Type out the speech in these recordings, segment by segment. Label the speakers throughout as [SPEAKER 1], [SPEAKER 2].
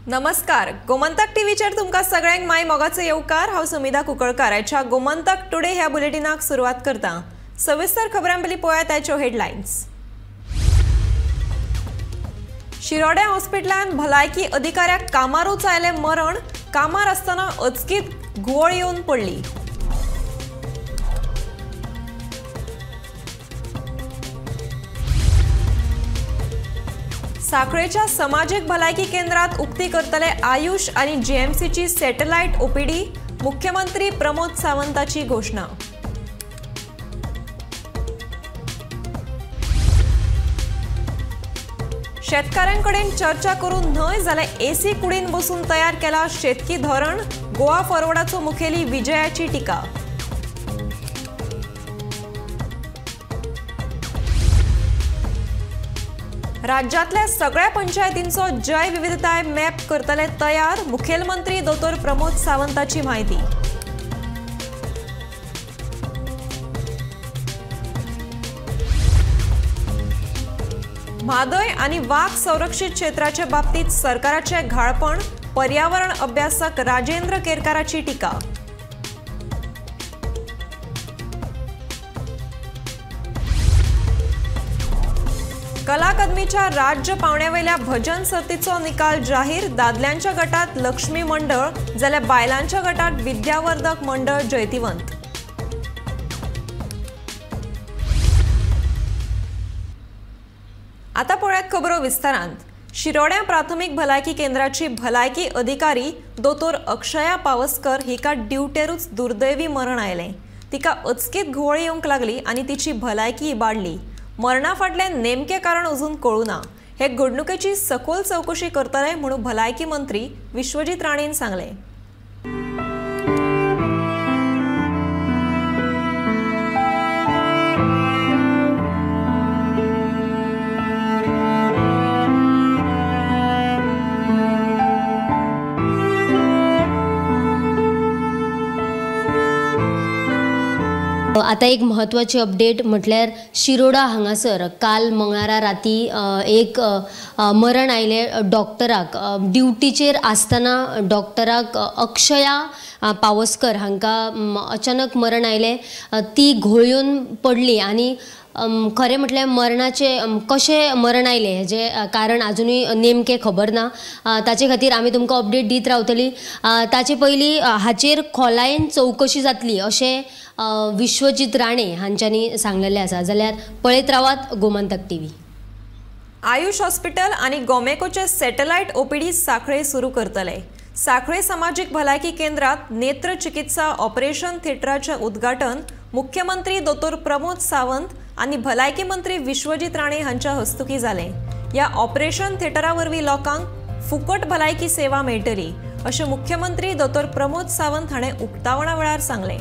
[SPEAKER 1] नमस्कार, गोमंतक टीव्हीचेर तुमकां सगळ्यांक माय मोगाचो येवकार। हांव सुमिता कुंकळकार। आयच्या गोमंतक टुडे ह्या बुलेटिनाक सुरवात करता। सविस्तर खबरां पयलीं पळयात आयच्यो हेडलायन्स। शिरोड्या हॉस्पिटलांत भलायकी अधिकाऱ्याक कामारूच आयले मरण। कामार आसतना अचकीत घुंवळ येवन पडली। साखळेच्या समाजीक भलायकी केंद्रात उक्ती करतले आयुष आणि जीएमसीची सॅटेलाइट ओपीडी। मुख्यमंत्री प्रमोद सावंताची घोषणा। शेतकऱ्यांकडेन चर्चा करून न्हय जाल्यार एसी कुडीन बसून तयार केला शेतकी धोरण। गोवा फॉरवर्डाचो मुखेली विजयाची टिका। राज्यातल्या सगळ्या पंचायतींचो जैव विविधताय मॅप करतले तयार। मुखेलमंत्री दोतोर प्रमोद सावंताची माहिती। म्हादय आणि वाघ संरक्षित क्षेत्राच्या बाबतीत सरकाराचे घाळपण। पर्यावरण अभ्यासक राजेंद्र केरकाराची टिका। कला अकादमीच्या राज्य पावण्यावेल्या भजन सर्तीचो निकाल जाहीर। दादल्यांच्या गटात लक्ष्मी मंडळ जाल्यार बायलांच्या गटात विद्यावर्धक मंडळ जैतिवंत। आता पळयात खबरो विस्तारांत। शिरोड्या प्राथमिक भलायकी केंद्राची भलायकी अधिकारी दोतोर अक्षया पावसकर हिका ड्युटेरूच दुर्दैवी मरण आयलें। तिका अचकीत घुंवळ येवंक लागली आणि तिची भलायकी इबाडली। मरणा फाटलें नेमकें कारण अजून कळुना। हे घडणुकेची सखोल चौकशी करतले म्हणून भलायकी मंत्री विश्वजीत राणेन सांगलें।
[SPEAKER 2] आता एक महत्वाची अपडेट म्हटल्यार शिरोडा हांगासर काल मंगळारा राती एक मरण आयले डॉक्टराक। ड्युटीचेर आसतना डॉक्टराक अक्षया पावसकर हांकां अचानक मरण आयले। ती घुंवळ येवन पडली आणि खरें म्हटल्यार मरणाचे कशें मरण आयलें हेजे कारण अजुनूय नेमकें खबर ना। ताचे खातीर आमी तुमकां अपडेट दीत रावतली। ताचे पयलीं हाचेर खोलायेन चवकशी जातली अशें विश्वजीत राणे हांच्यांनी सांगलेलें आसा। जाल्यार पळयत रावात गोमंतक टीव्ही।
[SPEAKER 1] आयुष हॉस्पिटल आणि गोमेकोचे सॅटेलाइट ओपीडी साखळे सुरू करतले। साखळे सामाजिक भलायकी केंद्रात नेत्र चिकित्सा ऑपरेशन थिएटराचे उद्घाटन मुख्यमंत्री दोतोर प्रमोद सावंत आणि भलायकी मंत्री विश्वजीत राणे हांच्या हस्तुकी जालें। या ऑपरेशन थिएटरा वरवीं लोकांक फुकट भलायकी सेवा मेळटली अशें मुख्यमंत्री दोतोर प्रमोद सावंत हाणें उक्तावणा वेळार सांगलें।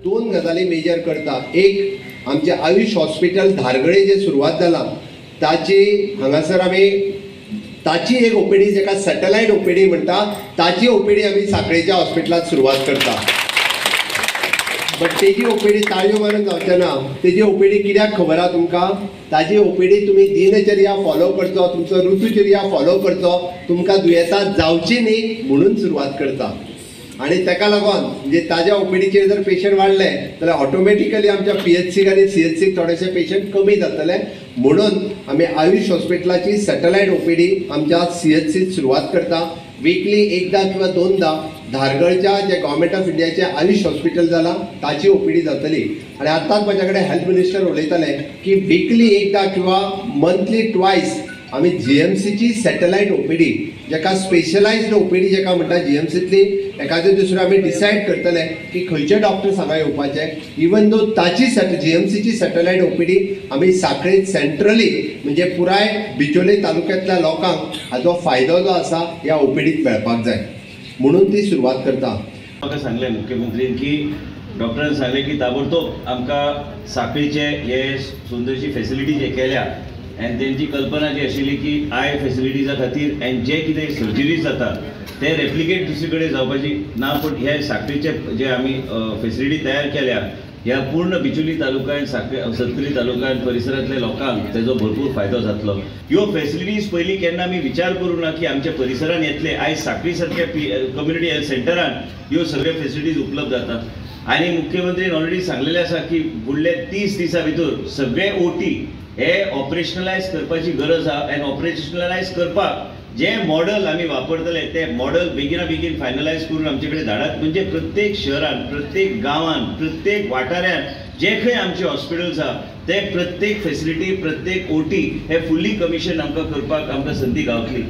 [SPEAKER 3] दोन गजाली मेजर करता। एक आमचे आयुष हॉस्पिटल धारगळे जे सुरवात जाला ताची हांगासर आमी ताची एक ओपीडी जेका सॅटेलाइट ओपीडी म्हणटा ताची ओपीडी आमी साखळेच्या हॉस्पिटलांत सुरवात करता। बट तेजी ओपीडी ताळयो मारून जावचें ना। तेजी ओपीडी कित्याक खबर आहा तुमकां? ताजी ओपीडी तुमी दिनचर्या फॉलो करचो, तुमचो ऋतुचर्या फॉलो करचो, तुमकां दुयेंसां जावची न्ही म्हणून सुरवात करता। आणि ताका लागून म्हणजे ताज्या ओपीडीचेर जर पेशंट वाडले जाल्यार ऑटोमॅटिकली आमच्या पीएचसीक आणि सीएचसीक थोडेशे पेशंट कमी जातले। म्हणून आमी आयुष हॉस्पिटलाची सॅटेलाइट ओपीडी आमच्या सीएचसीत सुरवात करता। वीकली एकदा किंवा दोनदा धारगळच्या जे गव्हर्मेंट ऑफ इंडियाचे आयुष हॉस्पिटल जाला ताची ओपीडी जातली आणि आताच माझ्या कडेन हेल्थ मिनिस्टर उलयताले की वीकली एकदा किंवा मंथली ट्वायस आमी जीएमसीची सॅटेलायट ओपीडी जेका स्पेशलायज्ड ओपीडी जेका म्हणटा जीएमसीतली एखाद्या दुसरो आमी डिसायड करतले की खंयचे डॉक्टर्स हांगा येवपाचे इवन दो ताची जीएमसीची सॅटेलायट ओपीडी आमी सांखळेत सेंट्रली म्हणजे पुराय बिचोले तालुक्यांतल्या लोकांक हाचो फायदो जो आसा ह्या ओपीडीत मेळपाक जाय म्हणून ती सुरवात करता.
[SPEAKER 4] म्हाका सांगले मुख्यमंत्रीन की डॉक्टरान सांगले की ताबडतोब आमकां सांखळीचे हे सुंदरशी फेसिलिटी जे केल्या आनी तेंची कल्पना जी आशिल्ली की आय फेसिलिटीजा खातीर आनी जे कितें सर्जरीज जाता ते रेप्लिकेट दुसरे कडेन जावपाची ना, पूण हे सांखळीचे जे आमी फेसिलिटी तयार केल्या ह्या पूर्ण बिचोली तालुक्यान सत्तरी तालुक्यान परिसरांतल्या लोकांक तेजो भरपूर फायदो जातलो. ह्यो फेसिलिटीज पयलीं केन्ना आमी विचार करूं ना की आमच्या परिसरान येतले. आयज सांखळी सारख्या कम्युनिटी हेल्थ सेंटरान ह्यो सगळ्यो फेसिलिटीज उपलब्ध जातात आनी मुख्यमंत्रीन ऑलरेडी सांगलेलें आसा की फुडले 30 दिसां भितर सगळे ओटी हे ऑपरेशनलायज करपाची गरज आहा आनी ऑपरेशनलायज करपाक जे मॉडल आमी वापरतले ते मॉडल बेगिना बेगीन फायनलायज करून आमचे कडेन धाडात. म्हणजे प्रत्येक शहरान प्रत्येक गांवान प्रत्येक वाठारान जे खंय आमचे हॉस्पिटल्स आहा ते प्रत्येक फेसिलिटी प्रत्येक ओटी हे फुल्ली कमिशन आमकां करपाक आमकां संदी गावतली.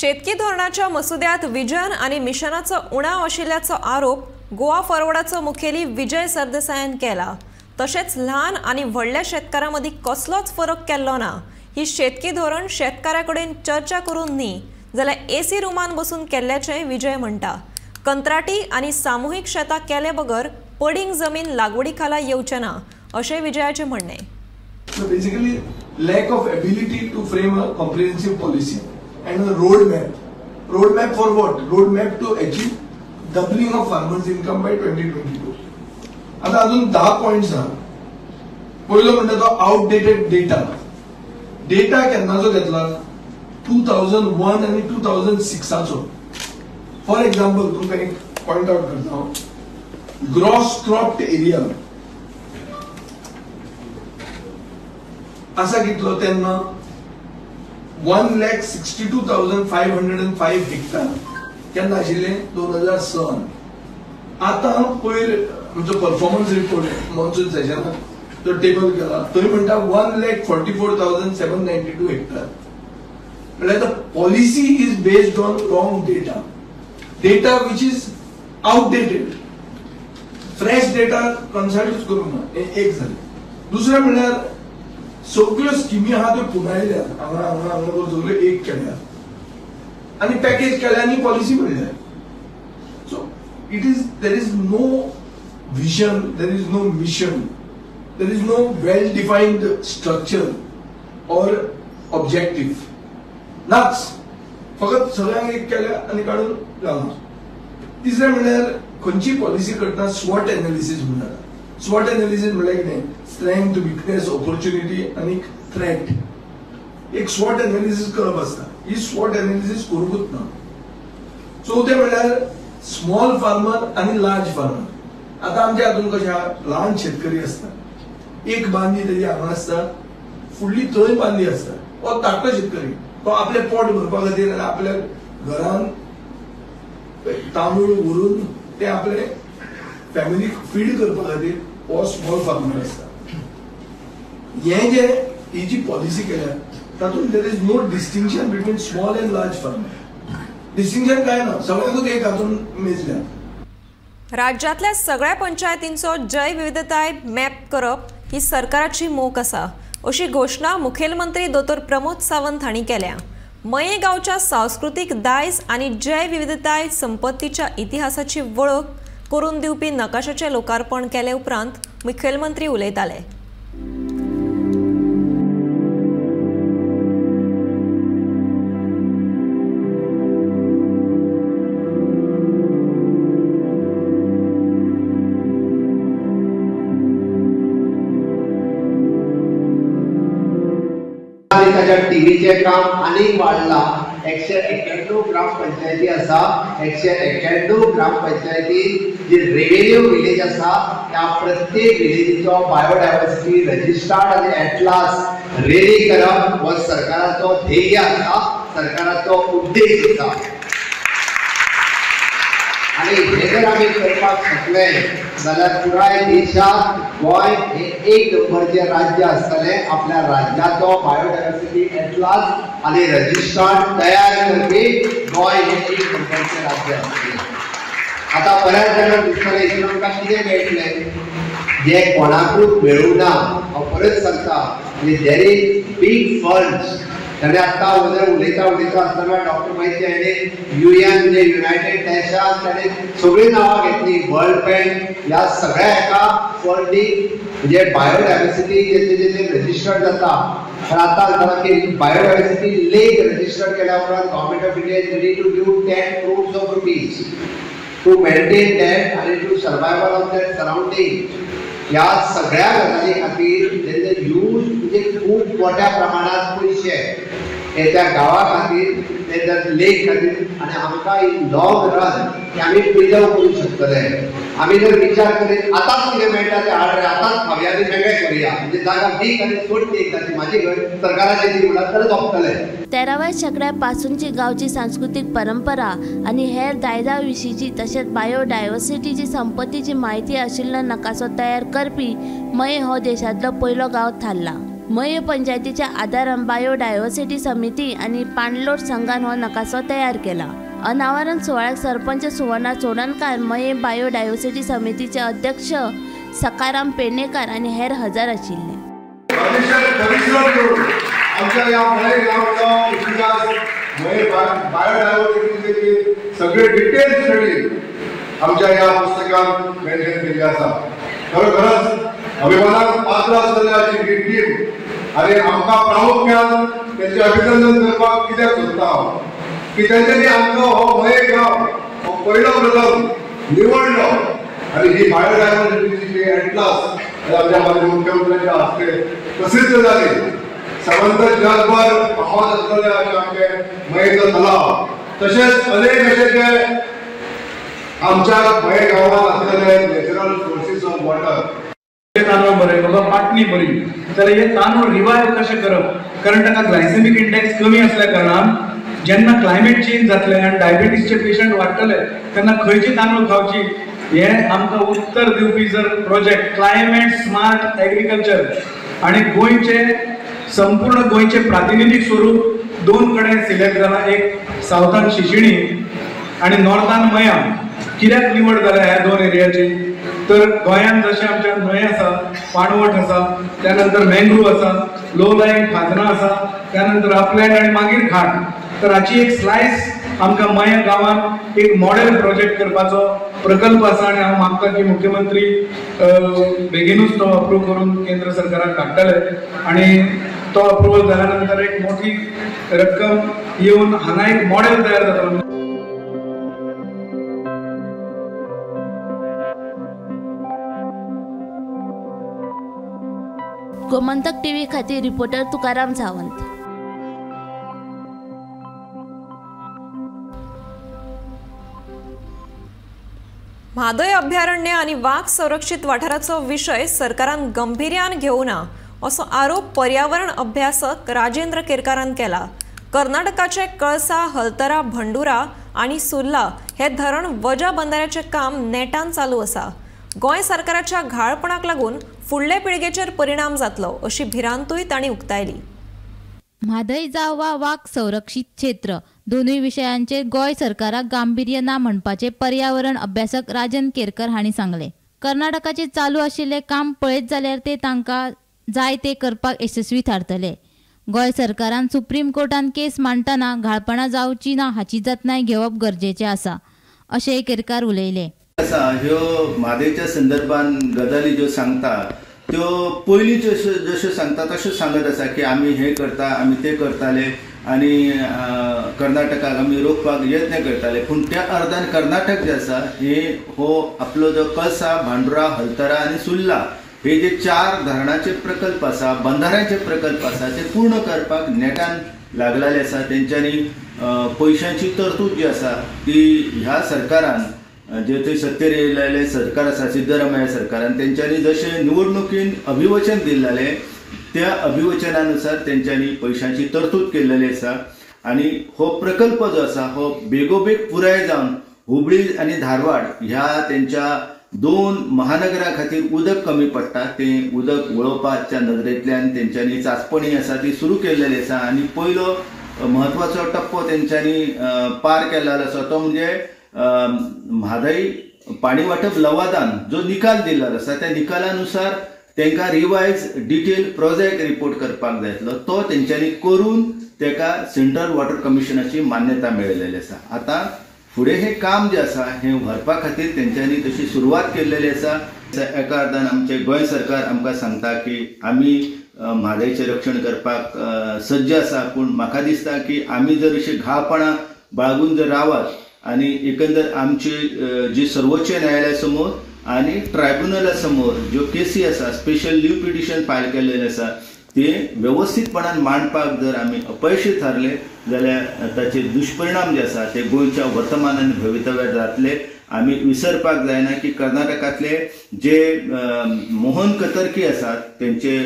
[SPEAKER 1] शेतकी धोरणाच्या मसुद्यात विजन आणि मिशनाचो उणाव आशिल्ल्याचो आरोप गोवा फॉरवर्डाचो मुखेली विजय सरदेसायान केला. तशेंच ल्हान आणि व्हडल्या शेतकारां मदीं कसलोच फरक केल्लो ना. ही शेतकी धोरण शेतकाराकडेन चर्चा करून न्ही जाल्यार एसी रुमान बसून केल्ल्याचें विजय म्हणटा. कंत्राटी आणि सामुहीक शेतां केले बगर पडींग जमीन लागवडी खाला येवचे ना अशें विजयाचें म्हणणें.
[SPEAKER 5] Basically, lack of ability to frame a comprehensive policy and a roadmap. Roadmap for what? Roadmap to achieve doubling of farmers' income by 2022. आता अजून 10 पॉइंट्स आहात. पहिलो म्हणजे तो आउटडेटेड डेटा. डेटा केन्नाचो घेतला 2001 आणि 2006चो. फॉर एक्झाम्पल तुमकां एक पॉइंट आउट करता. ग्रॉस क्रॉप्ड एरिया असा कितलो तेन्ना 1,62,505 हेक्टर केन्ना आशिल्ले 2006. आता पयर म्हणजे परफॉर्मन्स रिपोर्ट मॉन्सून सेशनात तो टेबल केला थंय म्हणटा 1,44,792 हेक्टर. म्हळ्यार the policy is based on wrong data. Data which is outdated. Fresh data consult करूंक ना. एक जालें. दुसरें म्हणल्यार सगळ्यो स्किमी आहा त्यो पुनायल्या हांगा सगळ्यो एक केल्या आनी पॅकेज केल्या आनी पॉलिसी म्हणल्या. So there is no vision, there is no mission, there is no well defined structure or objective. नाच फकत सगळ्यांक एक केल्या आनी काडून घालना. तिसरें म्हणल्यार खंयची पॉलिसी करतना स्वॉट एनालिसीस म्हणटा. स्वॉट एनालिसीस म्हणल्यार कितें? स्ट्रेंथ, विकनेस, ऑपॉर्च्युनिटी आनी थ्रेट. एक स्वॉट एनालिसीस करप आसता. ही स्वॉट एनालिसीस करूंकूच ना. चवथें म्हणल्यार स्मॉल फार्मर आणि लार्ज फार्मर. आता आमच्या हातून कशें ल्हान शेतकरी असता. एक बांदी तेजी हांगा आसता, फुडली थंय बांदी आसता. हो धाकटो शेतकरी तो आपले पोट भरपा खातीर आनी आपल्या घरान तांदूळ व्हरून ते आपले फॅमिलीक फीड करपा खातीर हो स्मॉल फार्मर आसता. हे जे ही जी पॉलिसी केल्या तातूंत there is no distinction between small and large farmer. Distinction काय ना, सगळ्यांकूच एक हातून मेजल्या.
[SPEAKER 1] राज्यातल्या सगळ्या पंचायतींचो जैव विविधताय मॅप करप ही सरकाराची मोख आसा अशी घोषणा मुखेलमंत्री दोतोर प्रमोद सावंत हांणी केल्या. मये गांवच्या सांस्कृतीक दायज आनी जैव विविधताय संपत्तीच्या इतिहासाची वळख करून दिवपी नकाशाचें लोकार्पण केले उपरांत मुखेलमंत्री उलयताले.
[SPEAKER 3] टीव्हीचे काम आनीक वाढला. 191 ग्रामपंचायती आसा. 191 ग्रामपंचायती जी रेव्हेन्यू विलेज आसा त्या प्रत्येक विलेजीचो बायोडायवर्सिटी रजिस्टर्ड आनी एटलास रेडी करप हो सरकाराचो ध्येय आसा, सरकाराचो उद्देश आसा. आणि हे जर आम्ही करपाक शकले जाल्यार पुराय देशात गोंय हे एक नंबरचे राज्य आसतले. आपल्या राज्याचो बायोडायवर्सिटी एटलास आनी रजिस्टर्ड तयार करपी गोंय हे एक नंबरचे राज्य आसतले. आता बऱ्याच जाणांक दिसतले हितून आमकां कितें मेळटलें जे कोणाकूच मेळूं ना. हांव परत सांगता देर इज बीग फंड्स. ताणें आतां उलयता आसतना डॉक्टर माहिती हाणें UN म्हणजे युनायटेड नेशन्स ताणें सगळीं नांवां घेतली. वर्ल्ड बँक ह्या सगळ्या हेका फंडींग म्हणजे बायोडायवर्सिटी जे रजिस्टर्ड जाता. तर आतां जाता की बायोडायवर्सिटी लेक रजिस्टर्ड केल्या उपरांत government of India is ready to give 10 crores of rupees to maintain that आनी to survival of that surrounding. ह्या सगळ्या गजाली खातीर तेंचे यूज म्हणजे खूब मोठ्या प्रमाणात पयशे हे त्या गांवा खातीर ते लेक खातीर आनी आमकां इन लॉंग रन ते आमी प्रिजर्व करूंक शकतले. आमी जर विचार करीत आतांच कितें मेळटा ते हाड रे आतांच खावया आनी वेगळें करुया म्हणजे जागा वीक आनी सोडटी एकदाची म्हाजी घर सरकाराचे दी म्हणल्यार तर जमतलें.
[SPEAKER 6] 13व्या शेंकड्यापासूनची गांवची सांस्कृतीक परंपरा आनी हेर दायजा विशींची तशेंच बायोडायवर्सिटीची संपत्तीची म्हायती आशिल्लो नकासो तयार करपी मये हो देशांतलो पयलो गांव थारला. मये पंचायतीच्या आदारान बायोडायवर्सिटी समिती आनी पाणलोट संघान हो नकासो तयार केला. अनावरण सोहळ्याक सरपंच सुवर्णा चोडणकार, मये बायोडायवर्सिटी समितीचे अध्यक्ष सकाराम पेडणेकर आनी हेर हजर आशिल्ले.
[SPEAKER 7] आमच्या या मये गावाचा इतिहास मये बायोडायवर्सिटीचे सगळे डिटेल स्टडी आमच्या या पुस्तकात मेन्शन केली आसा. खरोखरच अभिमानाक पात्र असलेल्या ही टीम आणि आमकां प्रामुख्यान त्यांचे अभिनंदन करपाक कित्याक सोदता की त्यांच्यानी आमकां हो मये गांव हो पयलो प्रथम निवडलो आणि ही बायोडायवर्सिटीची एटलास आमच्या मुख्यमंत्र्यांच्या हस्ते प्रसिद्ध जाली. समंत जगभर फामाद असलेले अशे आमचे मयेचो तलाव तशेंच अनेक अशे जे आमच्या मये गांवांत असलेले नॅचरल सोर्सीस ऑफ वॉटर.
[SPEAKER 8] तांदूळ बरे बाबा पाटणी बरी तर हे तांदूळ रिवायव कशें करप कारण ताका ग्लायसेमिक इंडेक्स कमी असल्या कारणान जेन्ना क्लायमेट चेंज जातले आनी डायबिटीसचे पेशंट वाडटले तेन्ना खंयची तांदूळ खावची हे आमकां उत्तर दिवपी जर प्रोजेक्ट क्लायमेट स्मार्ट एग्रीकल्चर आनी गोंयचे संपूर्ण गोंयचे प्रातिनिधीक स्वरूप दोन कडेन सिलेक्ट जाला. एक सावथान शिशिणी आनी नॉर्थान मया. कित्याक निवड जाल्या ह्या दोन एरियाची तर गोंयांत जशें आमच्या न्हंय आसा, पाणवट आसा, त्यानंतर मँग्रूव आसा, लो लायंग खाजनां आसा, त्यानंतर अपलँड आनी मागीर घाट. तर हाची एक स्लायस आमकां मया गांवांत एक मॉडेल प्रोजेक्ट करपाचो प्रकल्प आसा आनी हांव मागता की मुख्यमंत्री बेगीनूच तो अप्रूव करून केंद्र सरकाराक धाडटले आनी तो अप्रूवल जाल्या नंतर एक मोठी रक्कम येवन हांगा एक मॉडेल तयार जातलो.
[SPEAKER 6] गोमंतक टीव्ही खातीर रिपोर्टर तुकाराम सावंत.
[SPEAKER 1] म्हादय अभयारण्य आनी वाघ संरक्षीत वाठाराचो विशय सरकारान गंभीर्यान घेवना असो आरोप पर्यावरण अभ्यासक राजेंद्र केरकारान केला. कर्नाटकाचे कळसा, हलतरा, भंडुरा आनी सुर्ला हे धरण वजा बंधाऱ्याचे काम नेटान चालू आसा. गोंय सरकाराच्या घाळपणाक लागून फुडले पिळगेचेर परिणाम जातलो अशी भिरांतूय तांणी उक्तायली.
[SPEAKER 9] म्हादय जावं वा वाघ संरक्षीत क्षेत्र दोनूय विशयांचेर गोंय सरकाराक गांभीर्य ना म्हणपाचे पर्यावरण अभ्यासक राजन केरकर हांणी सांगले. कर्नाटकाचे चालू आशिल्ले काम पळयत जाल्यार ते तांकां जाय ते करपाक यशस्वी थारतले. गोंय सरकारान सुप्रीम कोर्टान केस मांडटना घाळपणां जावची ना हाची जतनाय घेवप गरजेचें आसा अशेंय केरकार उलयले.
[SPEAKER 10] ह्यो म्हादयच्या संदर्भान गजाली ज्यो सांगता त्यो पयलीं जश्यो सांगता तश्यो सांगत आसा की आमी हे करता आमी ते करताले आनी कर्नाटकाक आमी रोखपाक यत्न करताले. पूण त्या अर्दान कर्नाटक जे आसा हो आपलो जो कळसा, भांडुरा, हलतरा आनी सुर्ला हे जे 4 धरणाचे प्रकल्प आसा, बंधाऱ्याचे प्रकल्प आसा ते पूर्ण करपाक नेटान लागलेले आसा. तेंच्यांनी पयशांची तरतूद जी आसा ती ह्या सरकारान जे थंय सत्तेर येयलेले सरकार आसा सिद्धरामय्या सरकारान तेंच्यांनी जशें निवडणुकीन अभिवचन दिल्लें त्या अभिवचनानुसार तेंच्यांनी पयशांची तरतूद केल्लेली आसा. आनी हो प्रकल्प जो आसा हो बेगोबेग पुराय जावन हुबळी आणि धारवाड ह्या त्यांच्या 2 महानगरा खातीर उदक कमी पडटा ते उदक वळोवपाच्या नदरेंतल्यान तेंच्यांनी चाचपणी आसा ती सुरू केल्लेली आसा आणि पयलो महत्वाचो टप्पो तेंच्यांनी पार केल्लो आसा तो म्हणजे म्हादय पाणी वाटप लवादान जो निकाल दिल्लो आसा त्या निकालानुसार तांकां रिवायज डिटेल प्रोजेक्ट रिपोर्ट करपाक जाय आसलो तो तेंच्यांनी करून ताका सेंट्रल वॉटर कमिशनाची मान्यता मेळिल्ली आसा. आता फुडें हे काम जे आसा हे व्हरपा खातीर तेंच्यांनी तशी सुरवात केल्लेली आसा. एका अर्थान आमचे गोंय सरकार आमकां सांगता की आमी म्हादयचें रक्षण करपाक सज्ज आसा, पूण म्हाका दिसता की आमी जर अशी घाळपणां बाळगून जर रावत आणि एकंदर आमची जी सर्वोच्च न्यायालया समोर आणि ट्रायब्युनला समोर ज्यो केसी आसा स्पेशल लीव पिटिशन फायल केल्लेले आसा ते व्यवस्थितपणान मांडपाक जर आमी अपयशी थारले जाल्यार ताचे दुष्परिणाम जे आसा ते गोंयच्या वर्तमान आनी भवितव्यात जातले. आमी विसरपाक जायना की कर्नाटकातले जे मोहन कतरकी आसात तेंचे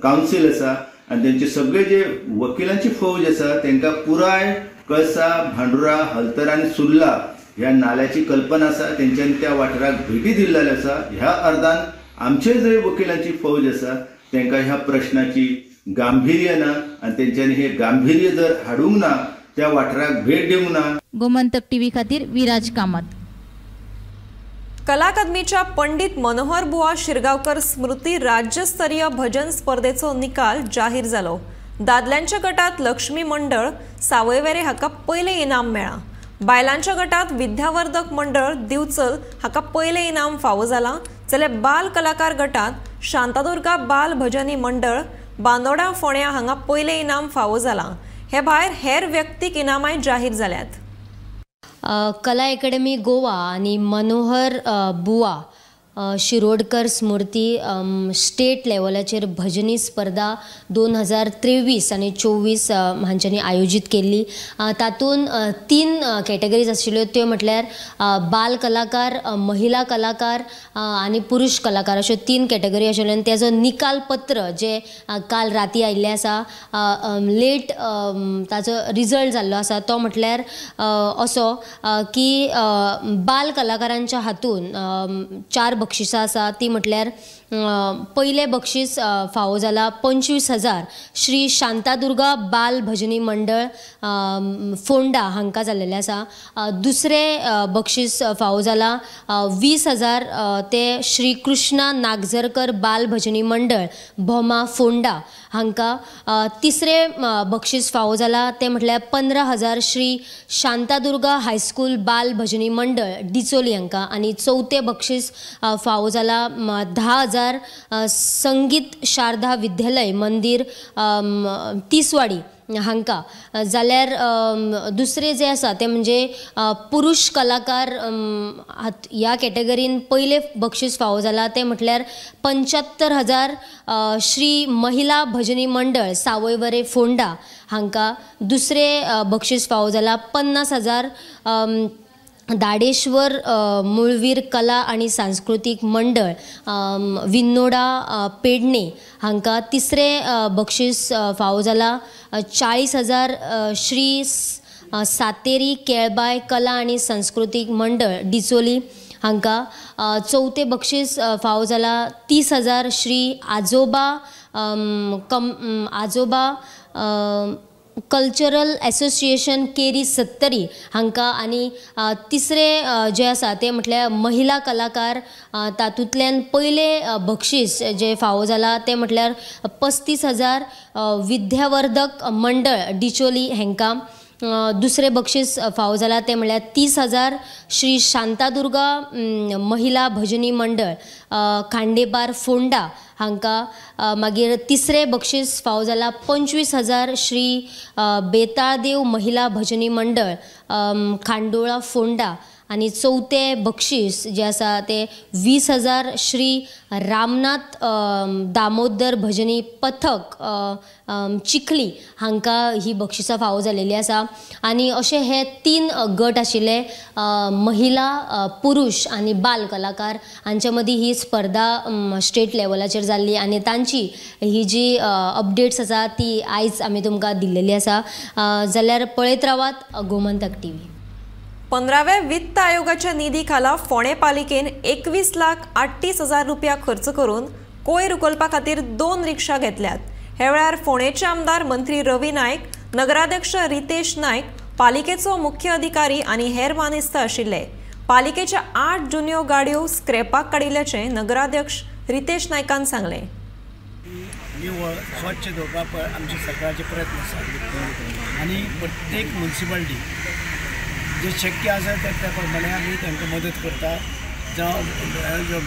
[SPEAKER 10] कावन्सील आसा आणि तेंचे सगळे जे वकिलांची फौज आसा तांकां पुराय कळसा, भांडुरा, हलतर आणि सुर्ला ह्या नाल्याची कल्पना आसा. तेंच्यांनी त्या वाठाराक भेटी दिल्लेल्यो आसा. ह्या अर्दान आमचे जे वकिलांची फौज आसा तांकां ह्या प्रश्नाची गांभीर्य ना आणि तेंच्यांनी हे गांभीर्य जर हाडूंक ना त्या वाठाराक भेट दिवंक ना.
[SPEAKER 9] गोमंतक टीव्ही खातीर विराज कामत.
[SPEAKER 1] कला अकादमीच्या पंडित मनोहर बुवा शिरगांवकर स्मृती राज्यस्तरीय भजन स्पर्धेचो निकाल जाहीर जालो. दादल्यांच्या गटात लक्ष्मी मंडळ सावयवेरे हाका पयले इनाम मेळ्ळा. बायलांच्या गटात विद्यावर्धक मंडळ दिवचल हाका पयले इनाम फावो जाला. जाल्यार बाल कलाकार गटात शांतादुर्गा बाल भजनी मंडळ बांदोडा फोंड्या हांगा पयले इनाम फावो जाला. हे भायर हेर व्यक्तीक इनामाय जाहीर जाल्यात.
[SPEAKER 2] कला अकॅडमी गोवा आणि मनोहर बुवा शिरोडकर स्मृती स्टेट लेवलाचेर भजनी स्पर्धा 2023 आणि 24 हांच्यांनी आयोजीत केल्ली. तातूंत 3 कॅटेगरीज आशिल्ल्यो त्यो म्हटल्यार बाल कलाकार, महिला कलाकार आणि पुरुष कलाकार अश्यो 3 कॅटेगरी आशिल्ल्यो. आनी तेजो निकाल पत्र जे काल राती आयिल्लें आसा लेट ताचो रिजल्ट जाल्लो आसा तो म्हटल्यार असो की बाल कलाकारांच्या हातून 4 बक्षिसां आसा. ती म्हटल्यार पयले बक्षीस फावो जाला 25,000 श्री शांतादुर्गा बाल भजनी मंडळ फोंडा हांकां जाल्लेलें आसा. दुसरे बक्षीस फावो जाला 20,000 ते श्री कृष्णा नागझरकर बाल भजनी मंडळ भोमा फोंडा हांकां. तिसरे बक्षीस फावो जाला ते म्हटल्यार 15,000 श्री शांतादुर्गा हायस्कूल बाल भजनी मंडळ डिचोली हांकां. आनी चौथे बक्षीस फावो जाला 10,000 संगीत शारदा विद्यालय मंदिर तिसवाडी हांकां. जाल्यार दुसरे जे आसा ते म्हणजे पुरुष कलाकार ह्या कॅटेगरीन पयले बक्षीस फावो जाला ते म्हटल्यार 75,000 श्री महिला भजनी मंडळ सावयवेरे फोंडा हांकां. दुसरे बक्षीस फावो जाला 50,000 दाडेश्वर मुळवीर कला आणि सांस्कृतिक मंडळ विनोडा पेडणे हांकां. तिसरे बक्षीस फावो जाला 40,000 श्री सातेरी केळबाय कला आणि सांस्कृतिक मंडळ डिचोली हांकां. चौथे बक्षीस फावो जाला 30,000 श्री आजोबा कल्चरल एसोसिएशन केरी सत्तरी हांकां. आनी तिसरे जे आसा ते म्हटल्यार महिला कलाकार तातूंतल्यान पयले बक्षीस जे फावो जाला ते म्हटल्यार 35,000 विद्यावर्धक मंडळ डिचोली हांकां. दुसरे बक्षीस फावो जाला ते म्हळ्यार 30,000 श्री शांतादुर्गा महिला भजनी मंडळ खांडेपार फोंडा हांकां. मागीर तिसरे बक्षीस फावो जाला 25,000 श्री बेताळदेव महिला भजनी मंडळ खांडोळा फोंडा. आनी चौथे बक्षीस जे आसा ते 20,000 श्री रामनाथ दामोदर भजनी पथक चिखली हांकां ही बक्षिसां फावो जालेली आसा. आनी अशे हे 3 गट आशिल्ले महिला, पुरुष आनी बाल कलाकार हांचे मदीं ही स्पर्धा स्टेट लेवलाचेर जाल्ली. आनी तांची ही जी अपडेट्स आसा ती आयज आमी तुमकां दिल्लेली आसा. जाल्यार पळयत रावात गोमंतक टीव्ही.
[SPEAKER 1] 15व्या वित्त आयोगाच्या निधीखाला फोंडे पालिकेन 21,38,000 रुपया खर्च करून कोयर उखलपा खातीर 2 रिक्षा घेतल्यात। हे वेळार फोंडेचे आमदार मंत्री रवी नायक, नगराध्यक्ष रितेश नायक, पालिकेचो मुख्य अधिकारी आनी हेर मानेस्त आशिल्ले। पालिकेच्या 8 जुन्यो गाडयो स्क्रॅपाक काडिल्ल्याचे नगराध्यक्ष रितेश नायकान सांगले।
[SPEAKER 11] निवळ स्वच्छ दवरपाक आमचे सरकारचे प्रयत्न आसा आनी प्रत्येक म्युनिसिपालिटी जे शक्य आसा त्या प्रमाणे आमी तांकां मदत करता। जावं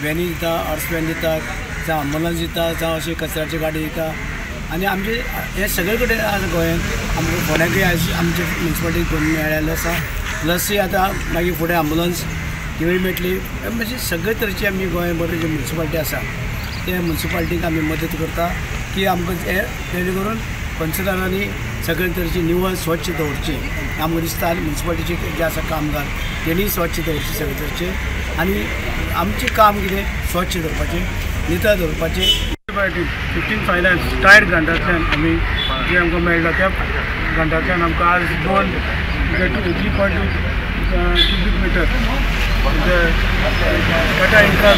[SPEAKER 11] व्हॅनी दिता, हॉर्स व्हॅन दितात, जावं अँबुलन्स दिता, जावं अशी कचऱ्याची गाडी दिता आनी आमचे हे सगळे कडेन आज गोंयांत आमच्या फोंड्याकय आमचे म्युनिसिपालिटी करून मेळ्ळेले आसा। प्लस आतां मागीर फुडें अँबुलन्स ती मेळटली। म्हणजे सगळे तरेची आमी गोंयभर जे म्युनिसिपालिटी आसा ते म्युनिसिपालिटीक आमी मदत करता की आमकां जेणे करून कौन्सिलरांनी सगळे तरेची निवळ स्वच्छ दवरची। आमकां दिसता म्युनिसिपालिटीचे जे आसा कामगार तेणी स्वच्छ दवरचे सगळे तरेचे आनी आमचें काम कितें स्वच्छ दवरपाचें, नितळ दवरपाचें।
[SPEAKER 8] 15 फायनान्स टायर ग्रांटांतल्यान आमी जे आमकां मेळटा त्या ग्रांटांतल्यान आमकां आज 3.2 cubic metre Tata Intra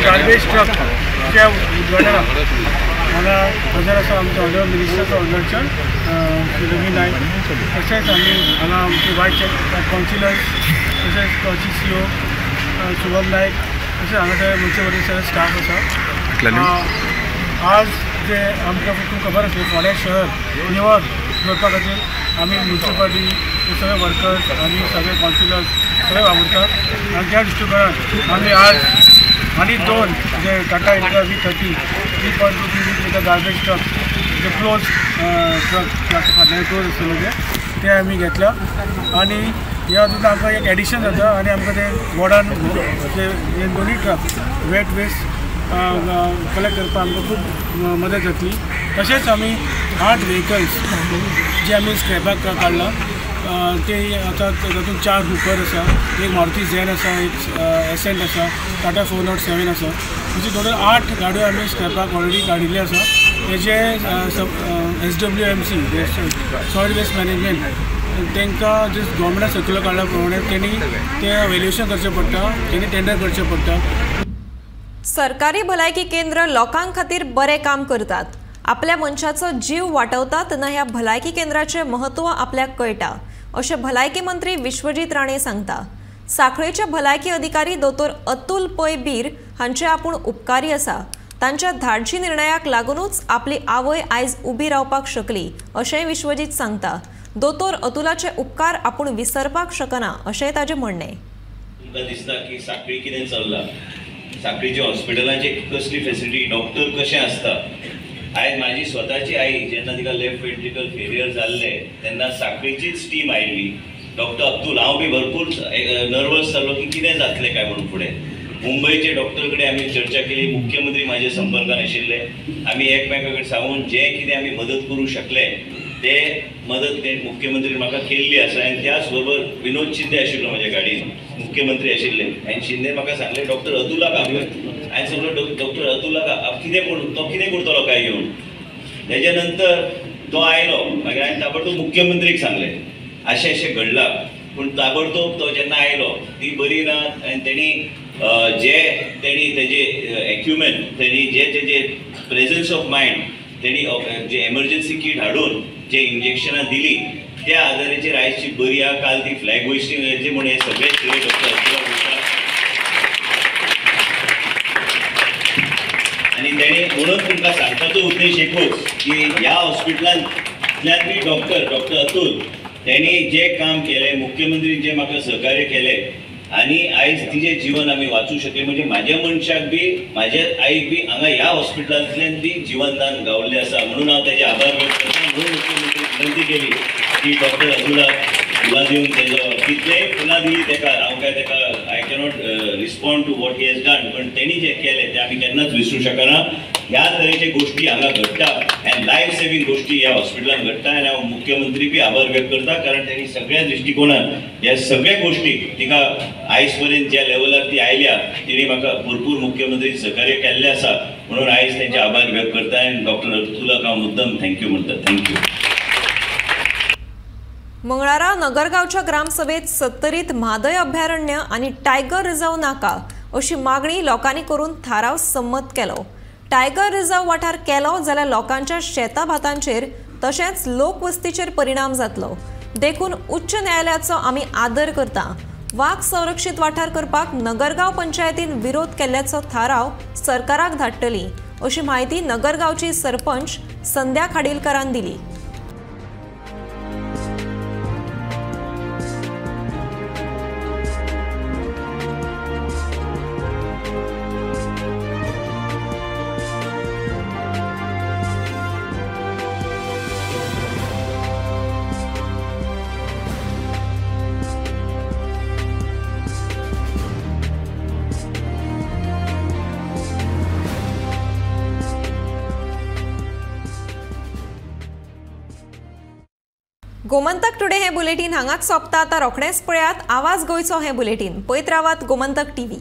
[SPEAKER 8] garbage ट्रकच्या उद्घाटनाक हांगा हजर आसा आमचो ऑर्डर मिनिस्टरचो ऑर्डरचन रवी नायक। तशेंच आमी हांगा आमचे वायस कावन्सिलर्स तशेंच CCO शुभम नायक तशेंच हांगासर मुन्सिपालिटी सगळे स्टाफ आसा। आज जे आमकां खूब खबर आसली फोंड्या शहर निवळ दवरपा खातीर आमी म्युनिसिपालिटी सगळे वर्कर्स आनी सगळे कावन्सिलर्स सगळे वावुरतात आनी त्या दृश्टीकोनान आमी आज आनी 2 जे Tata Intra V30 3.2 metre garbage truck जे क्लोज ट्रक फाटल्यान क्लोज आसतले ते आमी घेतल्या आनी ह्या हातूंत आमकां एक एडिशन जाता आनी आमकां ते वॉर्डान जे दोनी ट्रक वेट वेस्ट कलेक्ट करपाक आमकां खूब मदत जातली। तशेंच आमी 8 व्हेकल्स जे आमी स्क्रॅपाक काडला ते आतां तातूंत 4 हुपर आसा, एक मारुती झॅन आसा, एक एसेंट आसा, टाटा 407 आसा, अशी टोटल 8 गाडयो आमी स्क्रॅपाक ऑलरेडी काडिल्ले आसा। तेजे SWMC सॉयल वेस्ट मॅनेजमेंट तांकां जे गव्हर्मेंटान सर्क्युलर काडला प्रमाणे तेणी ते व्हॅल्युएशन करचें पडटा, तेणी टेंडर करचें पडटा।
[SPEAKER 1] सरकारी भलायकी केंद्र लोकां खातीर बरें काम करतात, आपल्या मनशाचो जीव वाटवतात तेन्ना ह्या भलायकी केंद्राचें महत्व आपल्याक कळटा अशें भलायकी मंत्री विश्वजीत राणे सांगता। सांखळेचे भलायकी अधिकारी दोतोर अतुल पै बीर हांचे आपूण उपकारी आसा। तांच्या धाडशी निर्णयाक लागूनच आपली आवय आयज उबी रावपाक शकली अशेंय विश्वजीत सांगता। दोतोर अतुलाचे उपकार आपूण विसरपाक शकना अशेंय ताजें म्हणणें।
[SPEAKER 4] तुमकां दिसता की सांखळी कितें चल्लां, सांखळीच्या हॉस्पिटलांचे कसली फेसिलिटी, डॉक्टर कशें आसता। आयज म्हाजी स्वताची आई जेन्ना तिका लेफ्ट वेंट्रिकल फेलियर जाल्ले तेन्ना सांखळीचीच टीम आयिल्ली, डॉक्टर अब्दुल। हांव बी भरपूर नर्वस जाल्लो की कितें जातलें काय म्हणून फुडें। मुंबयचे डॉक्टर कडेन आमी चर्चा केली, मुख्यमंत्री म्हाज्या संपर्कान आशिल्ले, आमी एकमेका कडेन सांगून जें कितें आमी मदत करूंक शकले ते मदत ते मुख्यमंत्री म्हाका केल्ली आसा। आनी त्याच बरोबर विनोद शिंदे आशिल्लो म्हाज्या गाडयेन, मुख्यमंत्री आशिल्ले आनी शिंदे म्हाका सांगले डॉक्टर अतुलाक हांवें सांगलो डॉक्टर अतुलाक तो कितें करतलो काय येवन। तेज्या नंतर तो आयलो, मागीर हांवें ताबडतोब मुख्यमंत्रीक सांगलें अशें अशें घडलां, पूण ताबडतोब तो जेन्ना आयलो ती बरी ना आनी तेणी तेजे एक्युमेंट तेणी जे तेजे प्रेझन्स ऑफ मायंड तेणी जे एमर्जन्सी किट हाडून जे इंजेक्शनां दिली त्या आदाराचेर आयजची बरी आहा। काल ती फ्लॅग होइस्टिंग येतली म्हणून हे सगळे श्रेय डॉक्टर अतुलाक वयता आनी तेणी म्हणून तुमकां सांगपाचो उद्देश एकूच की ह्या हॉस्पिटलांतल्यान बी डॉक्टर अतुल तेणी जे काम केलें, मुख्यमंत्रीन जे म्हाका सहकार्य केलें आनी आयज तिजें जीवन आमी वाचूंक शकले। म्हणजे म्हाज्या मनशाक बी म्हाज्या आईक बी हांगा ह्या हॉस्पिटलांतल्यान ती जिवनदान गावल्लें आसा म्हणून हांव तेजे आभार व्यक्त करता। म्हणून मुख्यमंत्रीक विनंती केली की डॉक्टर अतुलाक फुलां दिवन तेजो कितलेय फुलां दिली तेका, हांव काय तेका I cannot respond to what he has done, पण तेणी जें केलें तें आमी केन्नाच विसरूंक शकना। ह्या तरेचे गोश्टी हांगा घडटा आनी लायफ सेवींग गोश्टी ह्या हॉस्पिटलांत घडटा आनी हांव मुख्यमंत्री बी आभार व्यक्त करता कारण तेणी सगळ्या दृश्टिकोनान ह्या सगळ्या गोश्टी तिका आयज पर्यंत ज्या लेवलार ती आयल्या तिणी म्हाका भरपूर मुख्यमंत्री सहकार्य केल्लें आसा म्हणून आयज तेंचे आभार व्यक्त करता आनी डॉक्टर अतुलाक हांव मुद्दम थँक्यू म्हणटा। थँक्यू।
[SPEAKER 1] मंगळारा नगरगावच्या ग्रामसभेत सत्तरीत म्हादय अभयारण्य आणि टायगर रिझर्व नाका अशी मागणी लोकांनी करून थाराव संमत केलो। टायगर रिझर्व वाठार केलो जाल्यार लोकांच्या शेता भातांचेर तशेंच लोकवस्तीचेर परिणाम जातलो। देखून उच्च न्यायालयाचो आमी आदर करता। वाघ संरक्षित वाठार करपाक नगरगाव पंचायतीन विरोध केल्ल्याचो थाराव सरकाराक धाडटली अशी माहिती नगरगावची सरपंच संध्या खाडीलकरान दिली। गोमंतक टुडे हे बुलेटिन हांगाच सोंपता। आता रोखडेंच पळयात आवाज गोंयचो हे बुलेटिन। पळयत रावात गोमंतक टीव्ही।